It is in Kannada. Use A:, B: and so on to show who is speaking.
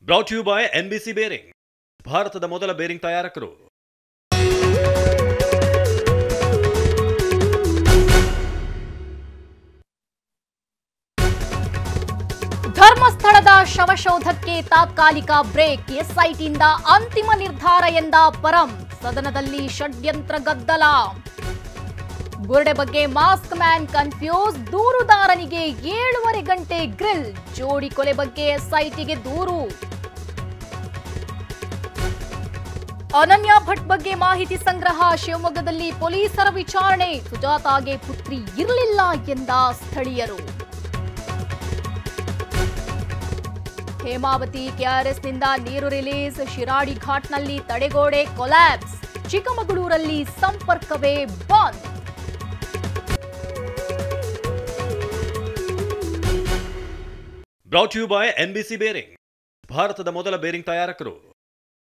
A: ಬ್ರಾಟ್ ಯು ಬೈ NBC ಬೇರಿಂಗ್, ಭಾರತದ ಮೊದಲ ಬೇರಿಂಗ್ ತಯಾರಕರು.
B: ಧರ್ಮಸ್ಥಳದ ಶವಶೋಧಕ್ಕೆ ತಾತ್ಕಾಲಿಕ ಬ್ರೇಕ್, ಎಸ್ಐಟಿಯಿಂದ ಅಂತಿಮ ನಿರ್ಧಾರ ಎಂದ ಪರಂ. ಸದನದಲ್ಲಿ ಷಡ್ಯಂತ್ರ ಗದ್ದಲ. ಬುರ್ಡೆ ಬಗ್ಗೆ ಮಾಸ್ಕ್ ಮ್ಯಾನ್ ಕನ್ಫ್ಯೂಸ್, ದೂರುದಾರನಿಗೆ 7.5 ಗಂಟೆ ಗ್ರಿಲ್. ಜೋಡಿ ಕೊಲೆ ಬಗ್ಗೆ ಎಸ್ಐಟಿಗೆ ದೂರು. ಅನನ್ಯ ಭಟ್ ಬಗ್ಗೆ ಮಾಹಿತಿ ಸಂಗ್ರಹ, ಶಿವಮೊಗ್ಗದಲ್ಲಿ ಪೊಲೀಸರ ವಿಚಾರಣೆ. ಸುಜಾತಾಗೆ ಪುತ್ರಿ ಇರಲಿಲ್ಲ ಎಂದ ಸ್ಥಳೀಯರು. ಹೇಮಾವತಿ ಕೆಆರ್ಎಸ್ನಿಂದ ನೀರು ರಿಲೀಸ್, ಶಿರಾಡಿ ಘಾಟ್ನಲ್ಲಿ ತಡೆಗೋಡೆ ಕೊಲ್ಯಾಪ್ಸ್. ಚಿಕ್ಕಮಗಳೂರಲ್ಲಿ ಸಂಪರ್ಕವೇ ಬಂದ್.
A: ಬ್ರಾಟ್ ಯು ಬೈ NBC ಬೇರಿಂಗ್, ಭಾರತದ ಮೊದಲ ಬೇರಿಂಗ್ ತಯಾರಕರು.